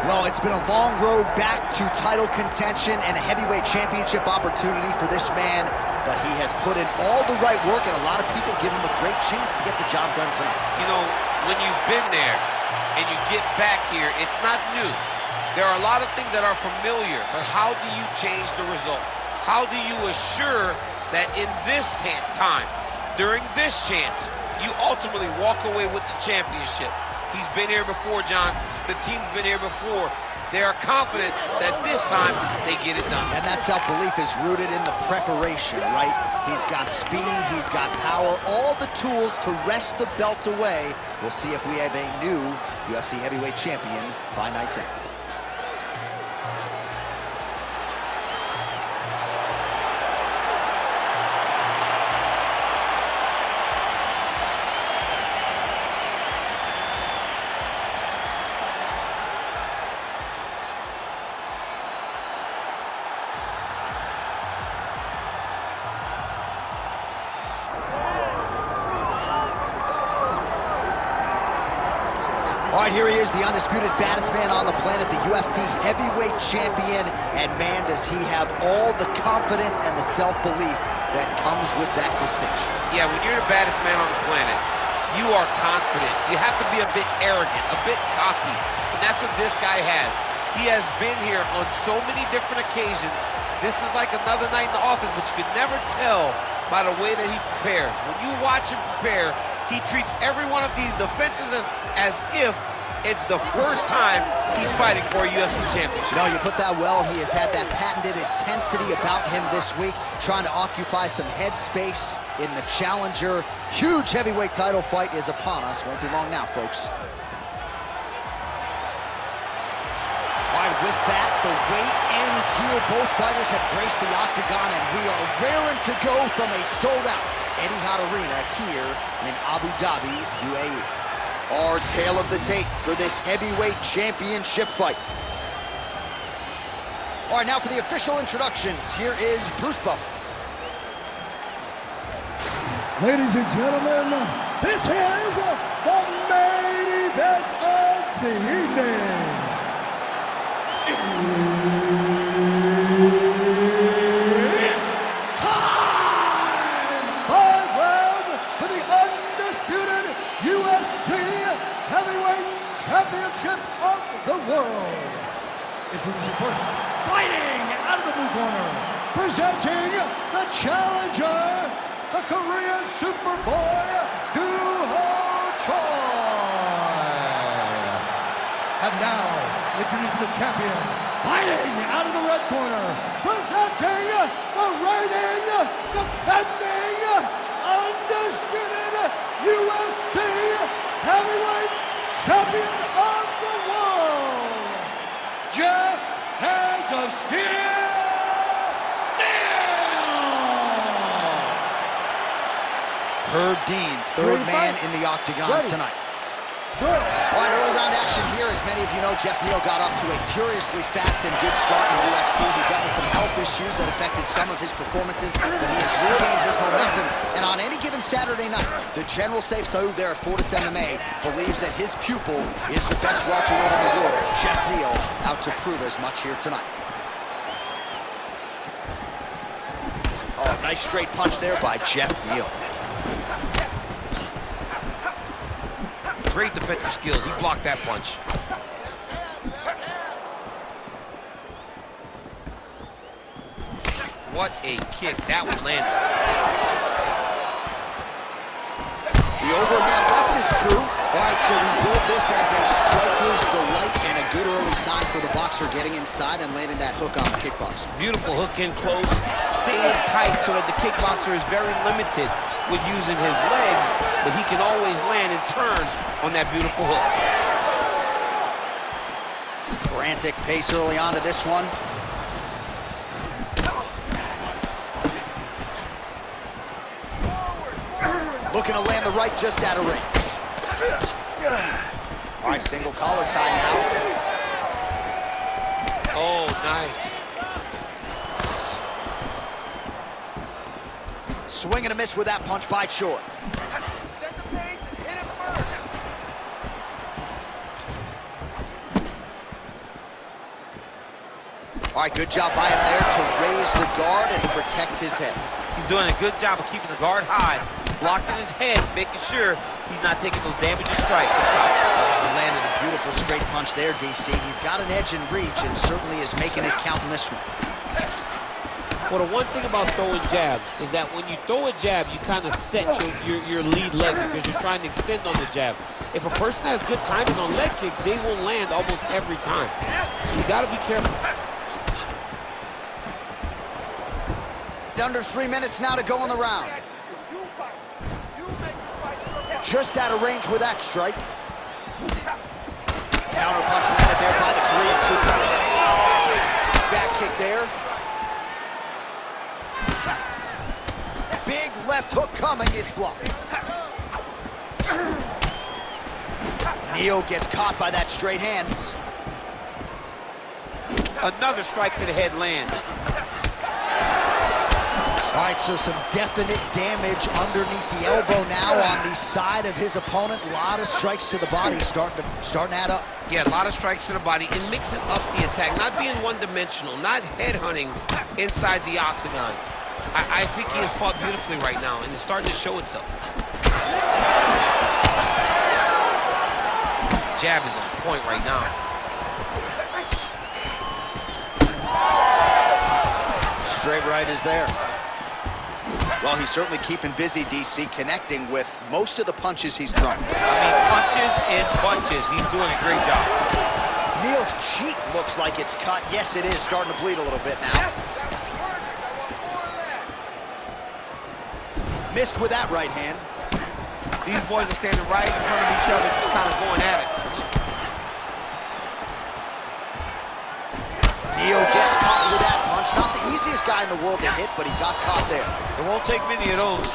Well, it's been a long road back to title contention and a heavyweight championship opportunity for this man, but he has put in all the right work, and a lot of people give him a great chance to get the job done tonight. You know, when you've been there and you get back here, it's not new. There are a lot of things that are familiar, but how do you change the result? How do you assure that in this time, during this chance, you ultimately walk away with the championship? He's been here before, John. The team's been here before. They are confident that this time they get it done. And that self-belief is rooted in the preparation, right? He's got speed, he's got power, all the tools to wrest the belt away. We'll see if we have a new UFC heavyweight champion by night's end. All right, here he is, the undisputed baddest man on the planet, the UFC heavyweight champion, and man, does he have all the confidence and the self-belief that comes with that distinction. Yeah, when you're the baddest man on the planet, you are confident. You have to be a bit arrogant, a bit cocky, and that's what this guy has. He has been here on so many different occasions. This is like another night in the office, but you can never tell by the way that he prepares. When you watch him prepare, he treats every one of these defenses as if it's the first time he's fighting for a UFC championship. No, you put that well. He has had that patented intensity about him this week, trying to occupy some headspace in the challenger. Huge heavyweight title fight is upon us. Won't be long now, folks. All right, with that, the wait ends here. Both fighters have graced the octagon, and we are raring to go from a sold-out Etihad Arena here in Abu Dhabi, UAE. Our tale of the tape for this heavyweight championship fight. All right, now for the official introductions. Here is Bruce Buffer. Ladies and gentlemen, this is the main event of the evening. Championship of the world. Introducing first, fighting out of the blue corner, presenting the challenger, the Korean Superboy, Doo-Ho Choi. And now, introducing the champion, fighting out of the red corner, presenting the reigning, defending, undisputed UFC heavyweight champion of the world, Jeff Hands of Steel Neal! Herb Dean, third man in the octagon tonight. All right, early round action here. As many of you know, Jeff Neal got off to a furiously fast and good start in the UFC. He dealt with some health issues that affected some of his performances, but he has regained his momentum. And on any given Saturday night, the General Safe Saud there at Fortis MMA believes that his pupil is the best welterweight in the world. Jeff Neal out to prove as much here tonight. Oh, nice straight punch there by Jeff Neal. Great defensive skills. He blocked that punch. What a kick. That was landed. The overhand left is true. All right, so we build this as a striker's delight and a good early sign for the boxer getting inside and landing that hook on the kickboxer. Beautiful hook in close, staying tight so that the kickboxer is very limited with using his legs, but he can always land and turn on that beautiful hook. Frantic pace early on to this one. Looking to land the right just out of range. All right, single collar tie now. Oh, nice. Swing and a miss with that punch by Choi. Set the pace and hit him first. All right, good job by him there to raise the guard and protect his head. He's doing a good job of keeping the guard high, blocking his head, making sure he's not taking those damaging strikes up top. He landed a beautiful straight punch there, DC. He's got an edge in reach and certainly is making it count in this one. Well, the one thing about throwing jabs is that when you throw a jab, you kind of set your lead leg because you're trying to extend on the jab. If a person has good timing on leg kicks, they will land almost every time. So you got to be careful. Under 3 minutes now to go in the round. Just out of range with that strike. Counter punch landed there by the Korean super. Back kick there. Big left hook coming, it's blocked. Neal gets caught by that straight hand. Another strike to the head lands. All right, so some definite damage underneath the elbow now on the side of his opponent. A lot of strikes to the body starting to add up. Yeah, a lot of strikes to the body and mixing up the attack, not being one-dimensional, not headhunting inside the octagon. I think he has fought beautifully right now, and it's starting to show itself. Jab is on point right now. Straight right is there. Well, he's certainly keeping busy, DC, connecting with most of the punches he's thrown. I mean, punches and bunches. He's doing a great job. Neal's cheek looks like it's cut. Yes, it is. Starting to bleed a little bit now. Missed with that right hand. These boys are standing right in front of each other, just kind of going at it. Neal gets caught with that punch. Not the easiest guy in the world to hit, but he got caught there. It won't take many of those.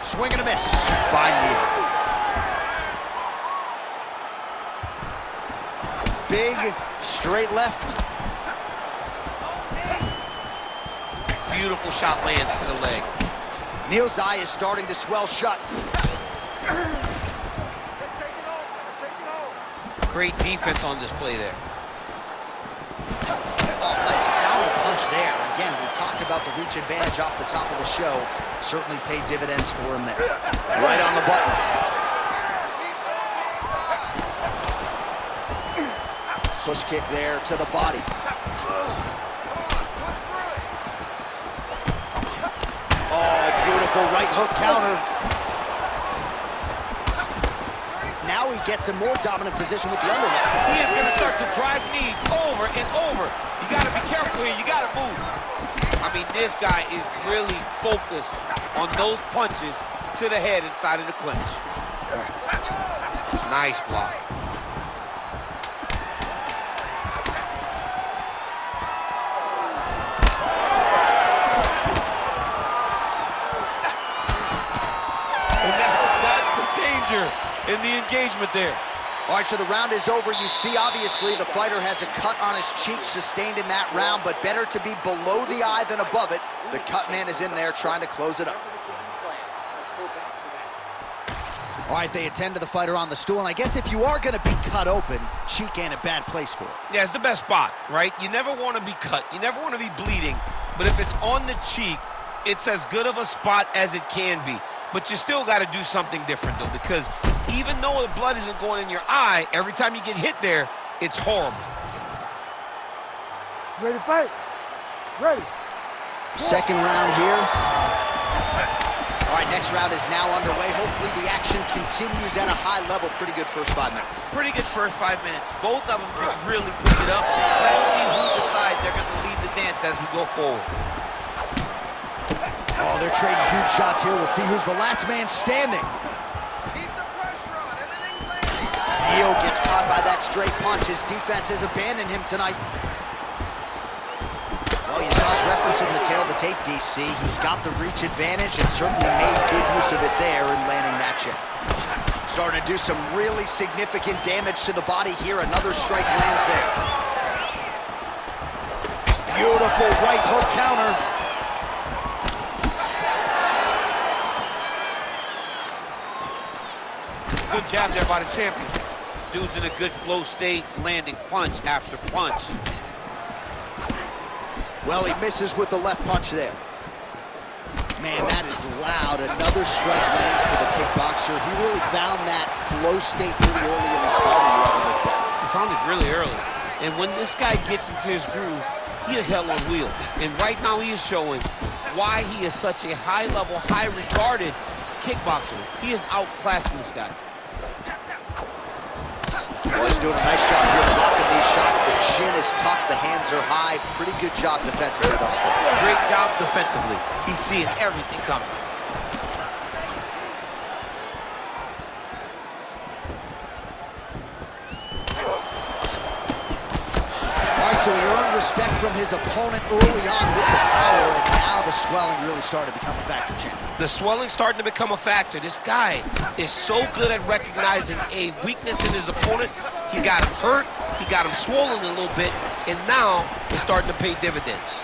Swing and a miss by Neal. Big straight left. Beautiful shot lands to the leg. Neal's eye is starting to swell shut. Great defense on display there. Oh, nice counter punch there. Again, we talked about the reach advantage off the top of the show. Certainly paid dividends for him there. Right on the button. Push kick there to the body. Oh, beautiful right hook counter. Now he gets a more dominant position with the underhook. He is going to start to drive knees over and over. You got to be careful here. You got to move. I mean, this guy is really focused on those punches to the head inside of the clinch. Nice block. And that's the danger in the engagement there. All right, so the round is over. You see, obviously, the fighter has a cut on his cheek sustained in that round, but better to be below the eye than above it. The cut man is in there trying to close it up. All right, they attend to the fighter on the stool, and I guess if you are going to be cut open, cheek ain't a bad place for it. Yeah, it's the best spot, right? You never want to be cut. You never want to be bleeding, but if it's on the cheek, it's as good of a spot as it can be. But you still got to do something different, though, because even though the blood isn't going in your eye, every time you get hit there, it's horrible. Ready to fight? Ready. Second round here. All right, next round is now underway. Hopefully the action continues at a high level. Pretty good first 5 minutes. Pretty good first 5 minutes. Both of them just really put it up. Let's see who decides they're going to lead the dance as we go forward. Oh, they're trading huge shots here. We'll see who's the last man standing. Keep the pressure on. Everything's landing. Neal gets caught by that straight punch. His defense has abandoned him tonight. Well, you saw us referencing the tail of the tape, DC. He's got the reach advantage and certainly made good use of it there in landing that jab. Starting to do some really significant damage to the body here. Another strike lands there. Beautiful right hook counter. Good jab there by the champion. Dude's in a good flow state, landing punch after punch. Well, he misses with the left punch there. Man, that is loud. Another strike lands for the kickboxer. He really found that flow state pretty early in this fight, and he hasn't looked back. He found it really early. And when this guy gets into his groove, he is hell on wheels. And right now he is showing why he is such a high-level, high-regarded kickboxer. He is outclassing this guy. Well, he's doing a nice job here blocking these shots. The chin is tucked, the hands are high. Pretty good job defensively thus far. Great job defensively. He's seeing everything coming. All right, so he earned respect from his opponent early on with the power, and now the swelling really started to become a factor, champ. The swelling's starting to become a factor. This guy is so good at recognizing a weakness in his opponent. He got him hurt, he got him swollen a little bit, and now it's starting to pay dividends.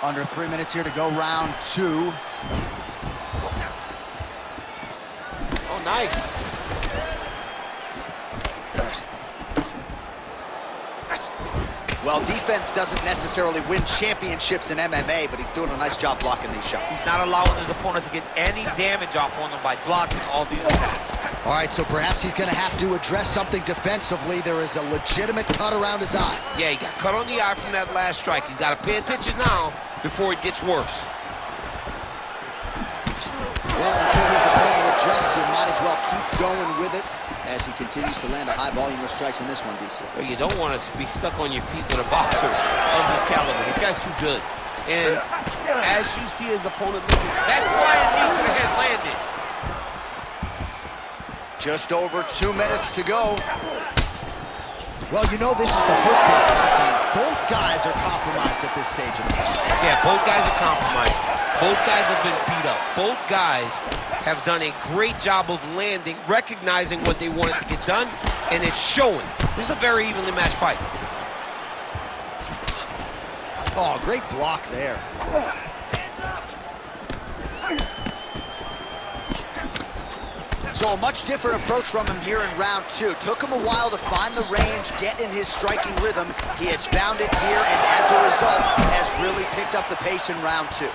Under 3 minutes here to go, round 2. Oh, nice. Well, defense doesn't necessarily win championships in MMA, but he's doing a nice job blocking these shots. He's not allowing his opponent to get any damage off on him by blocking all these attacks. All right, so perhaps he's going to have to address something defensively. There is a legitimate cut around his eye. Yeah, he got cut on the eye from that last strike. He's got to pay attention now before it gets worse. Well, until his opponent adjusts, you might as well keep going with it as he continues to land a high volume of strikes in this one, DC. Well, you don't want to be stuck on your feet with a boxer of this caliber. This guy's too good. And as you see his opponent looking, that flying knee to the head landed. Just over 2 minutes to go. Well, you know this is the hurt business, and both guys are compromised at this stage of the fight. Yeah, both guys are compromised. Both guys have been beat up. Both guys have done a great job of landing, recognizing what they wanted to get done, and it's showing. This is a very evenly matched fight. Oh, great block there. So a much different approach from him here in round 2. Took him a while to find the range, get in his striking rhythm. He has found it here, and as a result, has really picked up the pace in round 2.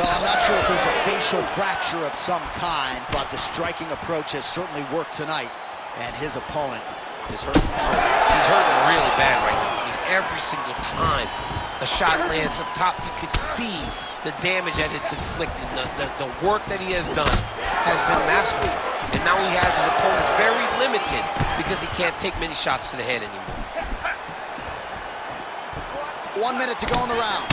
Well, I'm not sure if there's a facial fracture of some kind, but the striking approach has certainly worked tonight, and his opponent is hurting for sure. He's hurting really bad right now. I mean, every single time a shot lands up top, you could see the damage that it's inflicting. The work that he has done has been masterful. And now he has his opponent very limited because he can't take many shots to the head anymore. 1 minute to go in the round.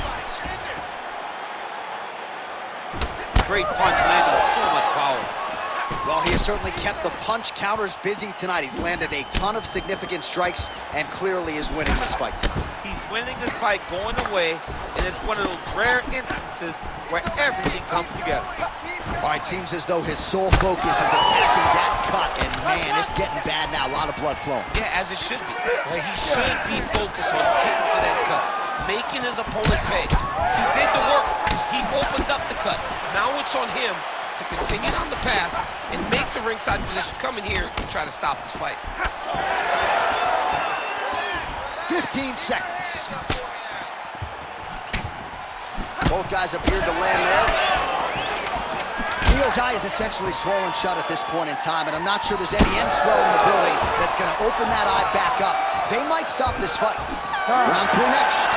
Great punch landing with so much power. Well, he has certainly kept the punch counters busy tonight. He's landed a ton of significant strikes and clearly is winning this fight tonight. He's winning this fight going away, and it's one of those rare instances where everything comes together. All right, seems as though his sole focus is attacking that cut, and man, it's getting bad now. A lot of blood flowing. Yeah, as it should be. Right? He should be focused on getting to that cut, making his opponent pay. He did the work. He opened up the cut. Now it's on him to continue down the path and make the ringside position, come in here and try to stop this fight. 15 seconds. Both guys appeared to land there. Neal's eye is essentially swollen shut at this point in time, and I'm not sure there's any end swell in the building that's going to open that eye back up. They might stop this fight. Round 3 next.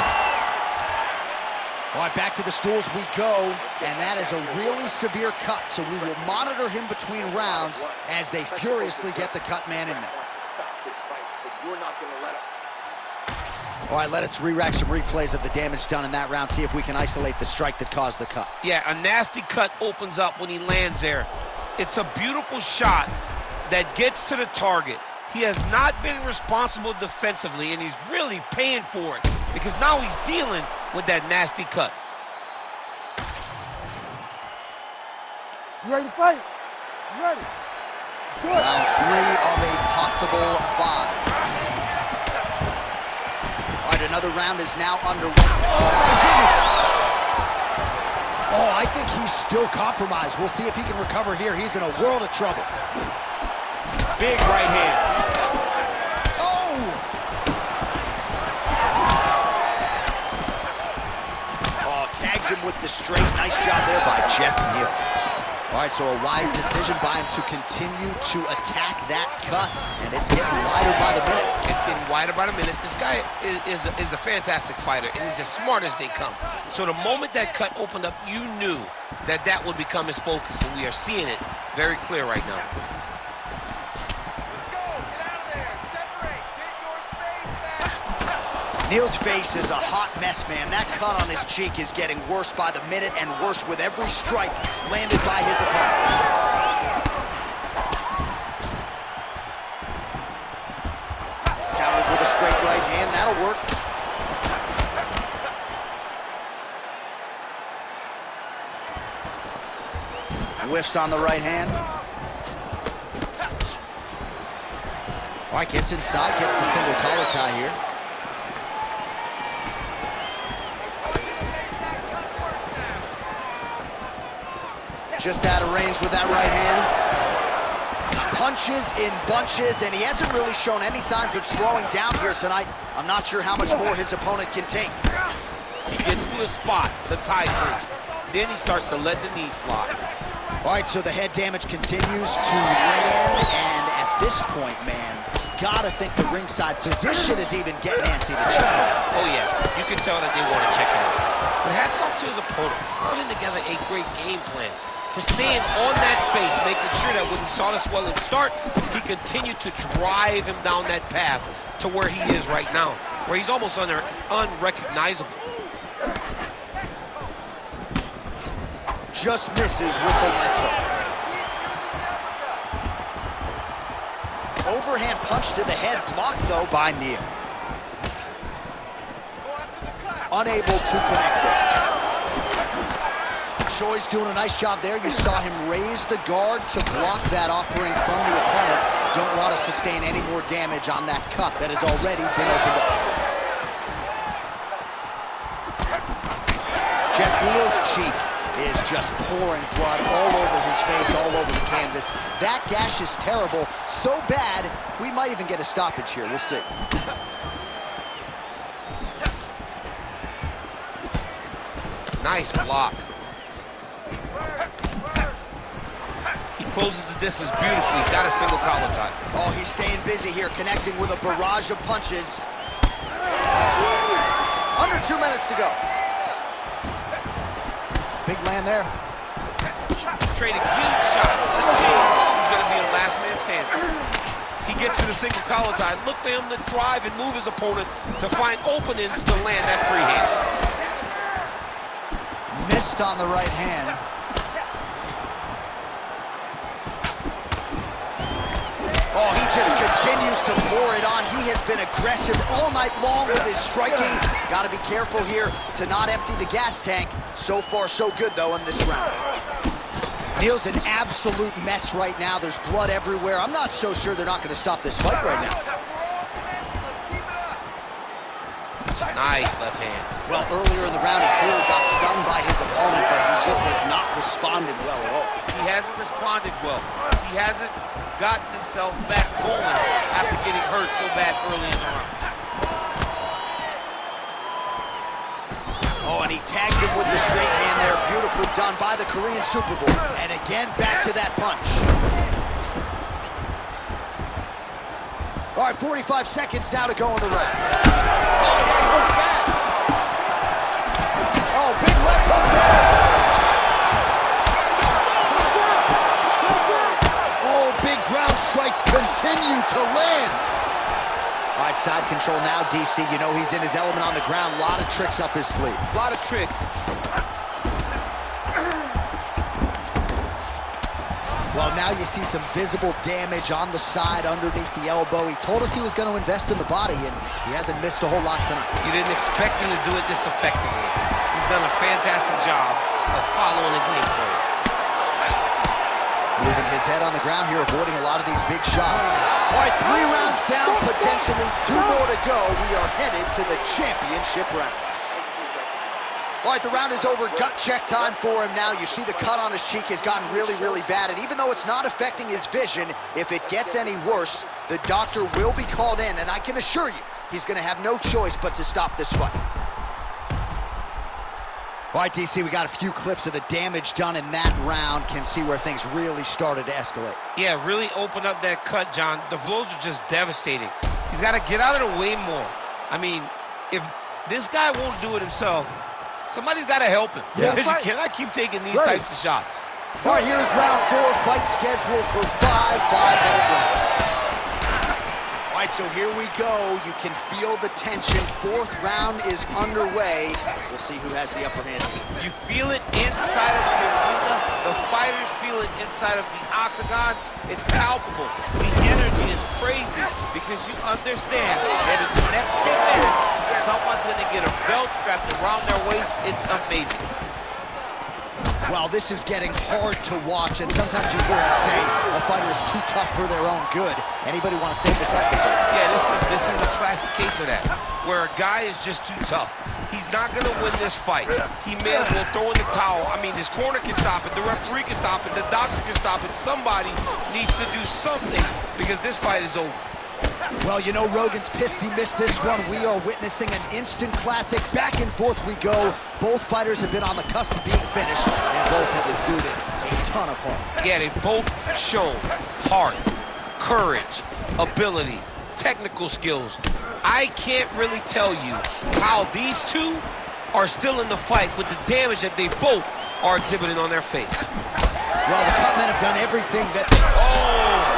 All right, back to the stools we go, and that is a really severe cut, so we will monitor him between rounds as they furiously get the cut man in there. All right, let us re-rack some replays of the damage done in that round, see if we can isolate the strike that caused the cut. Yeah, a nasty cut opens up when he lands there. It's a beautiful shot that gets to the target. He has not been responsible defensively, and he's really paying for it because now he's dealing with that nasty cut. You ready to fight? You ready? Good. Round 3 of a possible 5. All right, another round is now underway. Oh, I think he's still compromised. We'll see if he can recover here. He's in a world of trouble. Big right hand. Oh! Oh, tags him with the straight. Nice job there by Jeff Neal. All right, so a wise decision by him to continue to attack that cut, and it's getting wider by the minute. It's getting wider by the minute. This guy is a fantastic fighter, and he's as smart as they come. So the moment that cut opened up, you knew that that would become his focus, and we are seeing it very clear right now. Let's go. Get out of there. Separate. Get your space back. Neal's face is a hot mess, man. That cut on his cheek is getting worse by the minute and worse with every strike landed by his opponent. Counters with a straight right hand. That'll work. Whiffs on the right hand. All right, gets inside, gets the single collar tie here. Just out of range with that right hand. Punches in bunches, and he hasn't really shown any signs of slowing down here tonight. I'm not sure how much more his opponent can take. He gets to a spot, the tie clinch. Then he starts to let the knees fly. All right, so the head damage continues to land, and at this point, man, gotta think the ringside physician is even getting antsy to check out. Oh yeah, you can tell that they want to check it out. But hats off to his opponent, putting together a great game plan for staying on that face, making sure that when he saw the swelling start, he continued to drive him down that path to where he is right now, where he's almost unrecognizable. Just misses with the left hook. Overhand punch to the head, blocked though by Neal. Unable to connect there. Choi's doing a nice job there. You saw him raise the guard to block that offering from the opponent. Don't want to sustain any more damage on that cut that has already been opened up. Jeff Neal's cheek is just pouring blood all over his face, all over the canvas. That gash is terrible, so bad, we might even get a stoppage here. We'll see. Nice block. He closes the distance beautifully. He's got a single collar tie. Oh, he's staying busy here, connecting with a barrage of punches. Under 2 minutes to go. Big land there. Trading huge shots. Let's see who's going to be the last man standing. He gets to the single collar tie. Look for him to drive and move his opponent to find openings to land that free hand. Missed on the right hand. Oh, he just continues to pour it on. He has been aggressive all night long with his striking. Got to be careful here to not empty the gas tank. So far, so good, though, in this round. Neal's an absolute mess right now. There's blood everywhere. I'm not so sure they're not going to stop this fight right now. Nice left hand. Well, earlier in the round, he clearly got stung by his opponent, but he just has not responded well at all. He hasn't responded well. He hasn't gotten himself back going after getting hurt so bad early in the round. Oh, and he tags him with the straight hand there. Beautifully done by the Korean Super Bowl. And again, back to that punch. All right, 45 seconds now to go in the round. Oh, that hurt bad. Oh, big left hook there. Oh, big ground strikes continue to land. All right, side control now, DC. You know he's in his element on the ground. A lot of tricks up his sleeve. A lot of tricks. Well, now you see some visible damage on the side underneath the elbow. He told us he was going to invest in the body, and he hasn't missed a whole lot tonight. You didn't expect him to do it this effectively. He's done a fantastic job of following the game plan. Moving his head on the ground here, avoiding a lot of these big shots. All right, 3 rounds down, potentially 2 more to go. We are headed to the championship rounds. All right, the round is over. Gut check time for him now. You see the cut on his cheek has gotten really, really bad. And even though it's not affecting his vision, if it gets any worse, the doctor will be called in. And I can assure you, he's going to have no choice but to stop this fight. All right, DC, we got a few clips of the damage done in that round. Can see where things really started to escalate. Yeah, really opened up that cut, John. The blows are just devastating. He's got to get out of the way more. I mean, if this guy won't do it himself, somebody's got to help him. Yeah. Because you cannot keep taking these types of shots. All right, here's round 4. Fight scheduled for 5 5-minute rounds. All right, so here we go. You can feel the tension. 4th round is underway. We'll see who has the upper hand. You feel it inside of the arena. The fighters feel it inside of the octagon. It's palpable. The energy is crazy because you understand that in the next 10 minutes, someone's going to get a belt strapped around their waist. It's amazing. Well, this is getting hard to watch, and sometimes you hear us say a fighter is too tough for their own good. Anybody want to save this up? Yeah, this is a classic case of that, where a guy is just too tough. He's not going to win this fight. He may as well throw in the towel. I mean, his corner can stop it, the referee can stop it, the doctor can stop it. Somebody needs to do something because this fight is over. Well, you know, Rogan's pissed he missed this one. We are witnessing an instant classic. Back and forth we go. Both fighters have been on the cusp of being finished, and both have exuded a ton of heart. Yeah, they've both shown heart, courage, ability, technical skills. I can't really tell you how these two are still in the fight with the damage that they both are exhibiting on their face. Well, the Cutmen have done everything that... Oh!